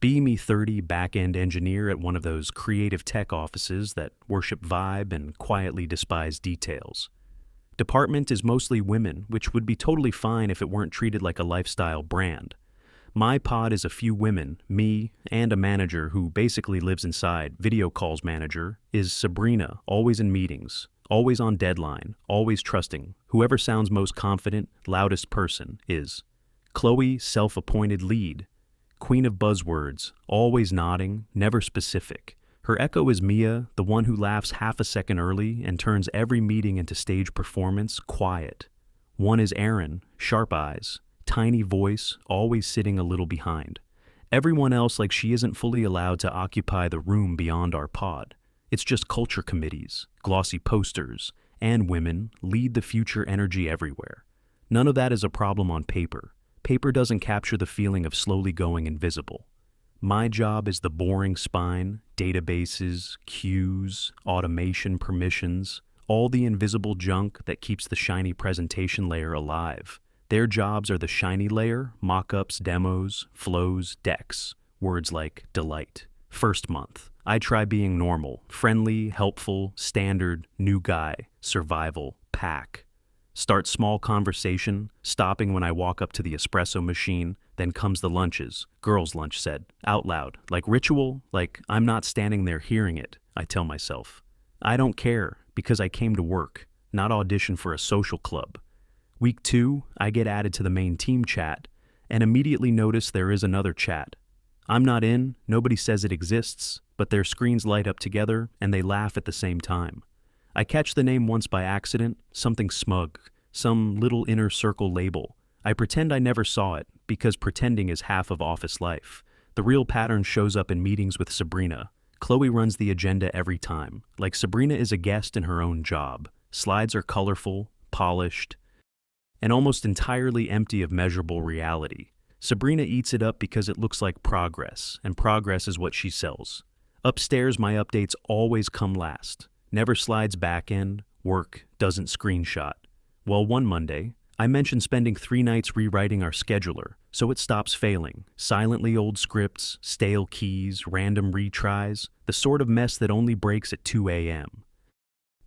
Be 30 back-end engineer at one of those creative tech offices that worship vibe and quietly despise details. Department is mostly women, which would be totally fine if it weren't treated like a lifestyle brand. My pod is a few women, me, and a manager who basically lives inside. Video calls manager is Sabrina, always in meetings, always on deadline, always trusting. Whoever sounds most confident, loudest person is Chloe, self-appointed lead. Queen of buzzwords, always nodding, never specific. Her echo is Mia, the one who laughs half a second early and turns every meeting into stage performance, quiet. One is Aaron, sharp eyes, tiny voice, always sitting a little behind. Everyone else like she isn't fully allowed to occupy the room beyond our pod. It's just culture committees, glossy posters, and women lead the future energy everywhere. None of that is a problem on paper. Paper doesn't capture the feeling of slowly going invisible. My job is the boring spine, databases, queues, automation permissions, all the invisible junk that keeps the shiny presentation layer alive. Their jobs are the shiny layer, mock-ups, demos, flows, decks, words like delight. First month, I try being normal, friendly, helpful, standard, new guy, survival, pack. Start small conversation, stopping when I walk up to the espresso machine, then comes the lunches. Girls' lunch said, out loud, like ritual, like I'm not standing there hearing it, I tell myself. I don't care, because I came to work, not audition for a social club. Week 2, I get added to the main team chat, and immediately notice there is another chat. I'm not in, nobody says it exists, but their screens light up together, and they laugh at the same time. I catch the name once by accident, something smug, some little inner circle label. I pretend I never saw it, because pretending is half of office life. The real pattern shows up in meetings with Sabrina. Chloe runs the agenda every time, like Sabrina is a guest in her own job. Slides are colorful, polished, and almost entirely empty of measurable reality. Sabrina eats it up because it looks like progress, and progress is what she sells. Upstairs, my updates always come last. Never slides backend, work, doesn't screenshot. Well, one Monday, I mentioned spending 3 nights rewriting our scheduler, so it stops failing. Silently old scripts, stale keys, random retries, the sort of mess that only breaks at 2 a.m.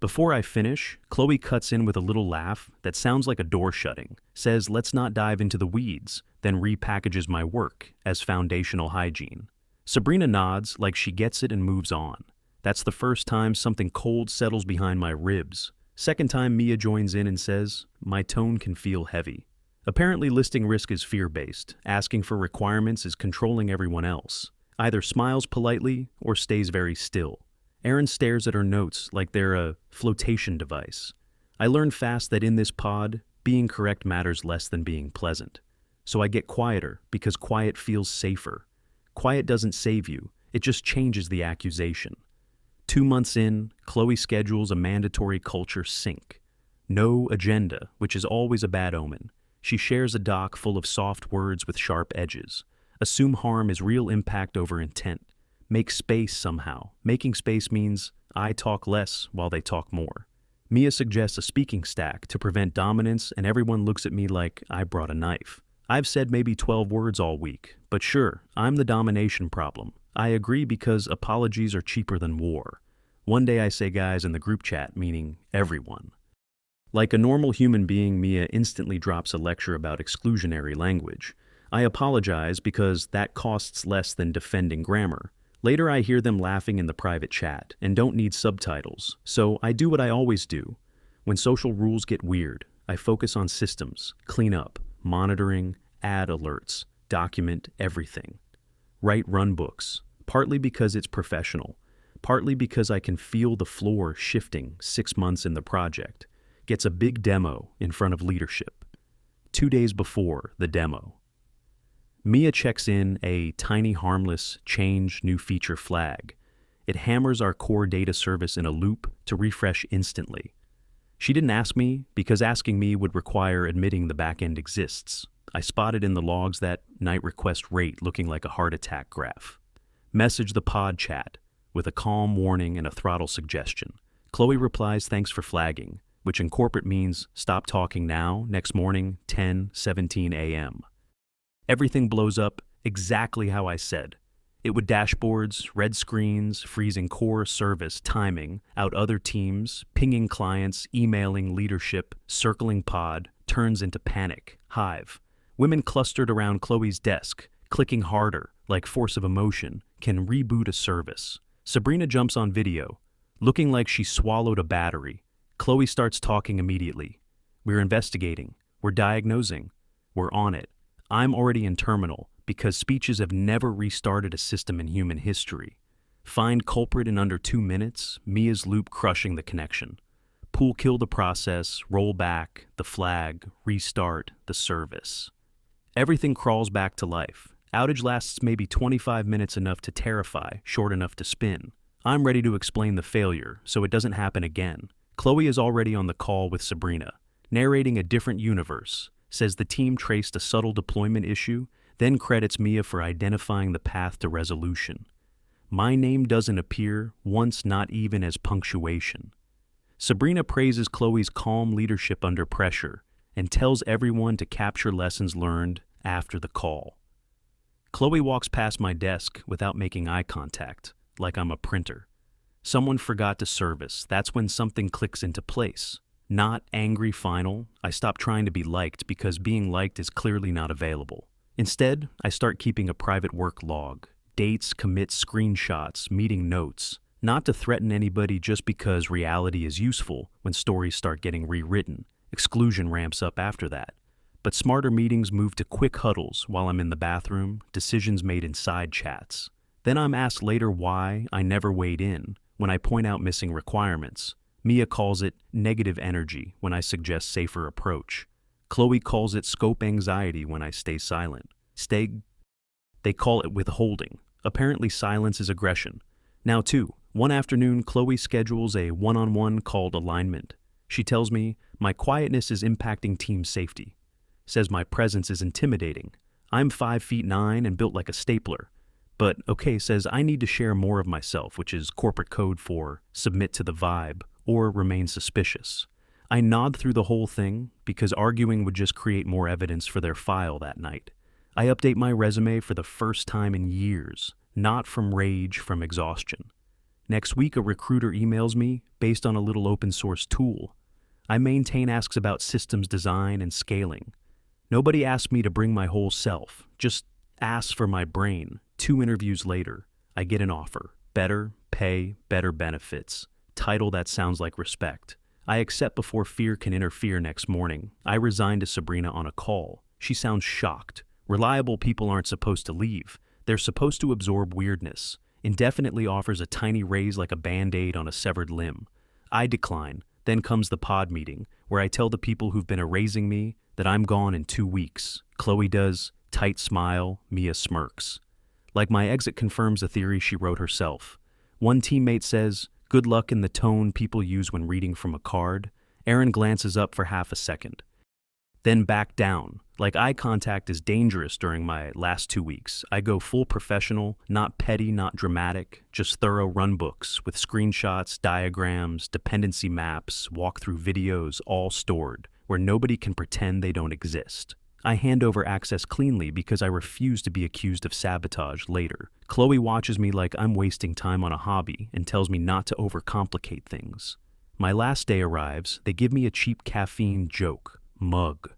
Before I finish, Chloe cuts in with a little laugh that sounds like a door shutting, says let's not dive into the weeds, then repackages my work as foundational hygiene. Sabrina nods like she gets it and moves on. That's the first time something cold settles behind my ribs. Second time Mia joins in and says, my tone can feel heavy. Apparently listing risk is fear-based. Asking for requirements is controlling everyone else. Either smiles politely or stays very still. Erin stares at her notes like they're a flotation device. I learned fast that in this pod, being correct matters less than being pleasant. So I get quieter because quiet feels safer. Quiet doesn't save you, it just changes the accusation. 2 months in, Chloe schedules a mandatory culture sync. No agenda, which is always a bad omen. She shares a doc full of soft words with sharp edges. Assume harm is real impact over intent. Make space somehow. Making space means I talk less while they talk more. Mia suggests a speaking stack to prevent dominance, and everyone looks at me like I brought a knife. I've said maybe 12 words all week, but sure, I'm the domination problem. I agree because apologies are cheaper than war. One day I say guys in the group chat, meaning everyone. Like a normal human being, Mia instantly drops a lecture about exclusionary language. I apologize because that costs less than defending grammar. Later I hear them laughing in the private chat and don't need subtitles, so I do what I always do. When social rules get weird, I focus on systems, clean up, monitoring, add alerts, document everything. Write runbooks, partly because it's professional, partly because I can feel the floor shifting 6 months in the project. Gets a big demo in front of leadership. 2 days before the demo, Mia checks in a tiny harmless change new feature flag. It hammers our core data service in a loop to refresh instantly. She didn't ask me because asking me would require admitting the backend exists. I spotted in the logs that night request rate looking like a heart attack graph. Message the pod chat with a calm warning and a throttle suggestion. Chloe replies thanks for flagging, which in corporate means stop talking now, next morning, 10:17 a.m. Everything blows up exactly how I said. It would dashboards, red screens, freezing core service, timing, out other teams, pinging clients, emailing leadership, circling pod, turns into panic, hive. Women clustered around Chloe's desk, clicking harder, like force of emotion, can reboot a service. Sabrina jumps on video, looking like she swallowed a battery. Chloe starts talking immediately. We're investigating. We're diagnosing. We're on it. I'm already in terminal because speeches have never restarted a system in human history. Find culprit in under 2 minutes, Mia's loop crushing the connection. Pool kill the process, roll back, the flag, restart, the service. Everything crawls back to life. Outage lasts maybe 25 minutes, enough to terrify, short enough to spin. I'm ready to explain the failure so it doesn't happen again. Chloe is already on the call with Sabrina, narrating a different universe, says the team traced a subtle deployment issue, then credits Mia for identifying the path to resolution. My name doesn't appear once, not even as punctuation. Sabrina praises Chloe's calm leadership under pressure and tells everyone to capture lessons learned after the call. Chloe walks past my desk without making eye contact, like I'm a printer. Someone forgot to service. That's when something clicks into place. Not angry final. I stop trying to be liked because being liked is clearly not available. Instead, I start keeping a private work log. Dates, commits, screenshots, meeting notes. Not to threaten anybody, just because reality is useful when stories start getting rewritten. Exclusion ramps up after that. But smarter meetings move to quick huddles while I'm in the bathroom, decisions made in side chats. Then I'm asked later why I never weighed in when I point out missing requirements. Mia calls it negative energy when I suggest safer approach. Chloe calls it scope anxiety when I stay silent. They call it withholding. Apparently silence is aggression. Now too, one afternoon Chloe schedules a one-on-one called alignment. She tells me my quietness is impacting team safety. Says my presence is intimidating. I'm 5'9" and built like a stapler. But okay, says I need to share more of myself, which is corporate code for submit to the vibe or remain suspicious. I nod through the whole thing because arguing would just create more evidence for their file that night. I update my resume for the first time in years, not from rage, from exhaustion. Next week, a recruiter emails me based on a little open source tool. I maintain asks about systems design and scaling. Nobody asked me to bring my whole self, just asks for my brain. 2 interviews later, I get an offer. Better pay, better benefits. Title that sounds like respect. I accept before fear can interfere. Next morning, I resign to Sabrina on a call. She sounds shocked. Reliable people aren't supposed to leave. They're supposed to absorb weirdness. Indefinitely offers a tiny raise like a Band-Aid on a severed limb. I decline. Then comes the pod meeting, where I tell the people who've been erasing me that I'm gone in 2 weeks. Chloe does. Tight smile. Mia smirks. Like my exit confirms a theory she wrote herself. One teammate says, "Good luck," in the tone people use when reading from a card. Aaron glances up for half a second. Then back down. Like eye contact is dangerous during my last 2 weeks. I go full professional, not petty, not dramatic, just thorough runbooks with screenshots, diagrams, dependency maps, walkthrough videos, all stored, where nobody can pretend they don't exist. I hand over access cleanly because I refuse to be accused of sabotage later. Chloe watches me like I'm wasting time on a hobby and tells me not to overcomplicate things. My last day arrives. They give me a cheap caffeine joke, mug.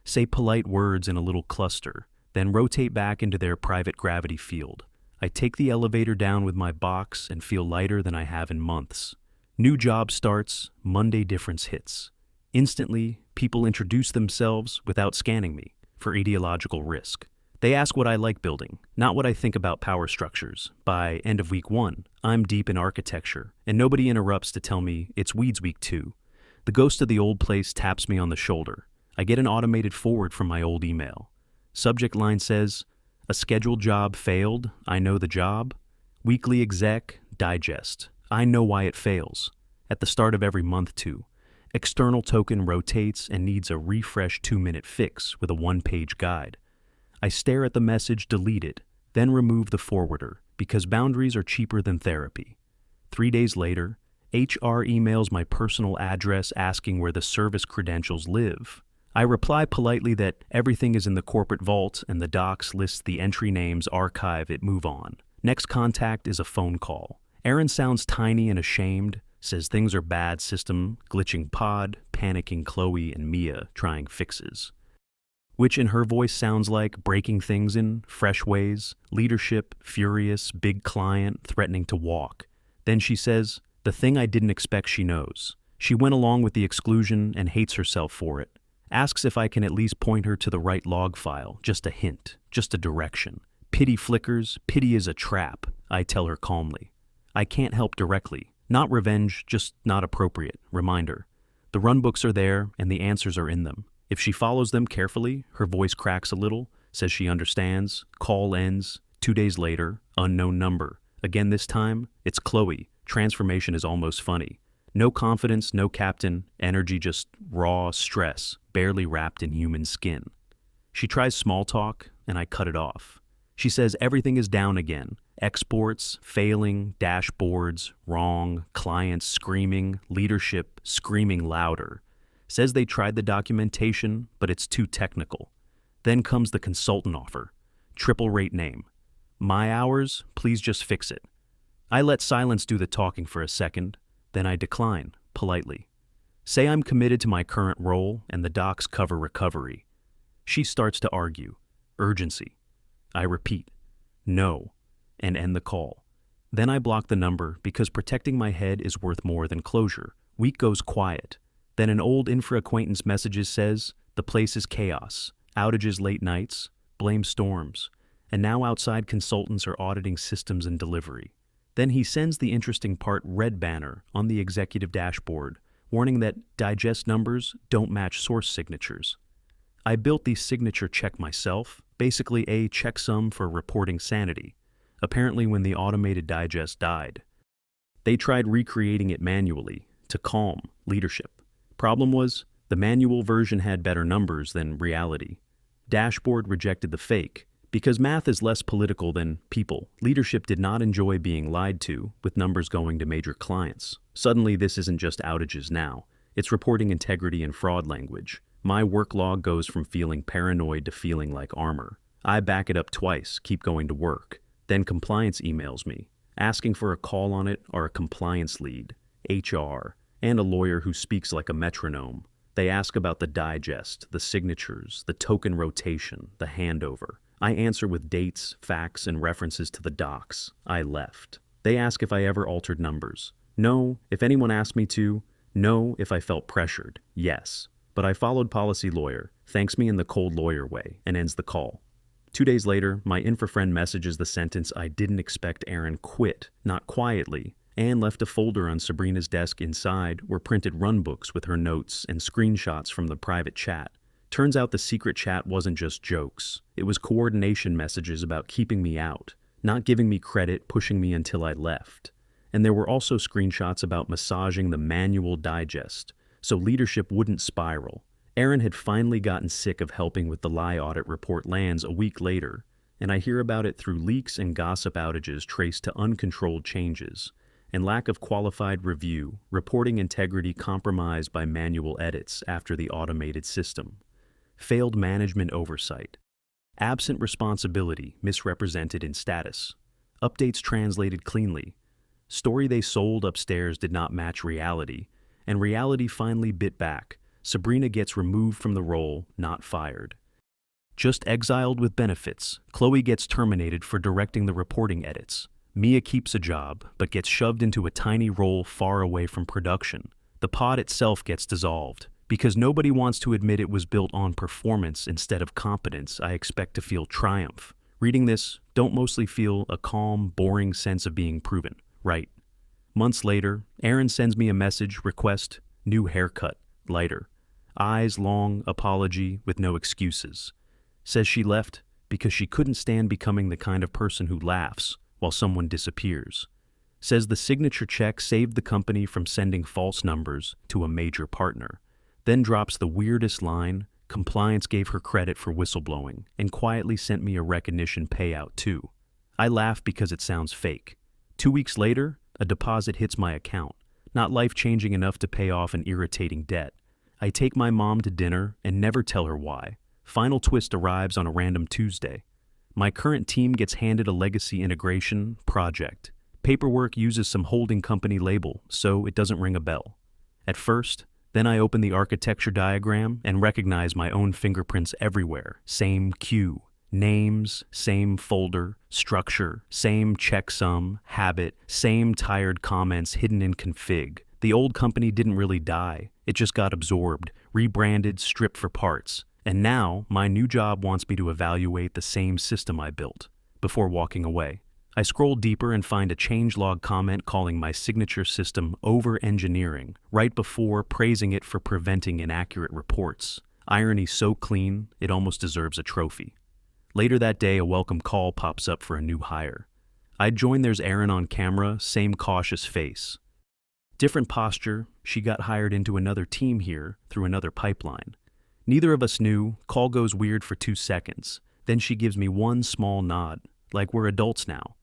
Say polite words in a little cluster, then rotate back into their private gravity field. I take the elevator down with my box and feel lighter than I have in months. New job starts, Monday difference hits. Instantly, people introduce themselves without scanning me for ideological risk. They ask what I like building, not what I think about power structures. By end of week 1, I'm deep in architecture, and nobody interrupts to tell me it's weeds week 2. The ghost of the old place taps me on the shoulder. I get an automated forward from my old email. Subject line says, "A scheduled job failed. I know the job. Weekly exec, digest. I know why it fails." At the start of every month too. External token rotates and needs a refresh 2-minute fix with a 1-page guide. I stare at the message, delete it, then remove the forwarder because boundaries are cheaper than therapy. 3 days later, HR emails my personal address asking where the service credentials live. I reply politely that everything is in the corporate vault and the docs list the entry names, archive it, move on. Next contact is a phone call. Erin sounds tiny and ashamed, says things are bad system, glitching pod, panicking Chloe and Mia trying fixes. Which in her voice sounds like breaking things in fresh ways, leadership, furious, big client, threatening to walk. Then she says, the thing I didn't expect she knows. She went along with the exclusion and hates herself for it. Asks if I can at least point her to the right log file, just a hint, just a direction. Pity flickers, pity is a trap, I tell her calmly. I can't help directly. Not revenge, just not appropriate. Reminder. The runbooks are there and the answers are in them. If she follows them carefully, her voice cracks a little, says she understands, call ends, 2 days later, unknown number. Again this time, it's Chloe. Transformation is almost funny. No confidence, no captain, energy just raw stress, barely wrapped in human skin. She tries small talk, and I cut it off. She says everything is down again. Exports, failing, dashboards, wrong, clients screaming, leadership screaming louder. Says they tried the documentation, but it's too technical. Then comes the consultant offer. Triple rate name. My hours, please just fix it. I let silence do the talking for a second, then I decline, politely. Say I'm committed to my current role and the docs cover recovery. She starts to argue. Urgency. I repeat, no, and end the call. Then I block the number because protecting my head is worth more than closure. Week goes quiet. Then an old infra-acquaintance messages says, the place is chaos, outages late nights, blame storms, and now outside consultants are auditing systems and delivery. Then he sends the interesting part red banner on the executive dashboard, warning that digest numbers don't match source signatures. I built the signature check myself, basically a checksum for reporting sanity, apparently when the automated digest died. They tried recreating it manually to calm leadership. Problem was, the manual version had better numbers than reality. Dashboard rejected the fake. Because math is less political than people, leadership did not enjoy being lied to, with numbers going to major clients. Suddenly, this isn't just outages now. It's reporting integrity and fraud language. My work log goes from feeling paranoid to feeling like armor. I back it up twice, keep going to work. Then compliance emails me. Asking for a call on it are a compliance lead, HR, and a lawyer who speaks like a metronome. They ask about the digest, the signatures, the token rotation, the handover. I answer with dates, facts, and references to the docs. I left. They ask if I ever altered numbers. No, if anyone asked me to. No, if I felt pressured. Yes. But I followed policy lawyer, thanks me in the cold lawyer way, and ends the call. 2 days later, my infra friend messages the sentence I didn't expect. Erin quit, not quietly, and left a folder on Sabrina's desk. Inside were printed runbooks with her notes and screenshots from the private chat. Turns out the secret chat wasn't just jokes. It was coordination messages about keeping me out, not giving me credit, pushing me until I left. And there were also screenshots about massaging the manual digest, so leadership wouldn't spiral. Erin had finally gotten sick of helping with the lie audit report lands a week later, and I hear about it through leaks and gossip outages traced to uncontrolled changes, and lack of qualified review, reporting integrity compromised by manual edits after the automated system. Failed management oversight. Absent responsibility misrepresented in status. Updates translated cleanly. Story they sold upstairs did not match reality, and reality finally bit back. Sabrina gets removed from the role, not fired. Just exiled with benefits, Chloe gets terminated for directing the reporting edits. Mia keeps a job, but gets shoved into a tiny role far away from production. The pod itself gets dissolved. Because nobody wants to admit it was built on performance instead of competence, I expect to feel triumph. Reading this, don't mostly feel a calm, boring sense of being proven. Right. Months later, Erin sends me a message, request, new haircut, lighter. Eyes long, apology, with no excuses. Says she left because she couldn't stand becoming the kind of person who laughs while someone disappears. Says the signature check saved the company from sending false numbers to a major partner. Then drops the weirdest line, compliance gave her credit for whistleblowing, and quietly sent me a recognition payout too. I laugh because it sounds fake. 2 weeks later, a deposit hits my account, not life-changing enough to pay off an irritating debt. I take my mom to dinner and never tell her why. Final twist arrives on a random Tuesday. My current team gets handed a legacy integration project. Paperwork uses some holding company label, so it doesn't ring a bell. At first, then I open the architecture diagram and recognize my own fingerprints everywhere. Same queue. Names, same folder, structure, same checksum, habit, same tired comments hidden in config. The old company didn't really die. It just got absorbed, rebranded, stripped for parts. And now, my new job wants me to evaluate the same system I built. Before walking away, I scroll deeper and find a changelog comment calling my signature system over-engineering, right before praising it for preventing inaccurate reports. Irony so clean, it almost deserves a trophy. Later that day, a welcome call pops up for a new hire. I'd join, there's Erin on camera, same cautious face. Different posture, she got hired into another team here through another pipeline. Neither of us knew, call goes weird for 2 seconds. Then she gives me one small nod, like we're adults now.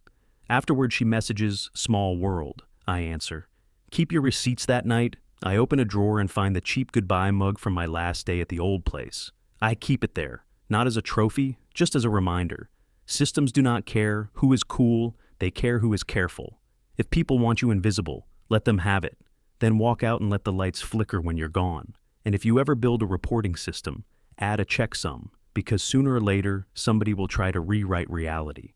Afterward, she messages, small world. I answer, keep your receipts that night. I open a drawer and find the cheap goodbye mug from my last day at the old place. I keep it there, not as a trophy, just as a reminder. Systems do not care who is cool, they care who is careful. If people want you invisible, let them have it. Then walk out and let the lights flicker when you're gone. And if you ever build a reporting system, add a checksum, because sooner or later, somebody will try to rewrite reality.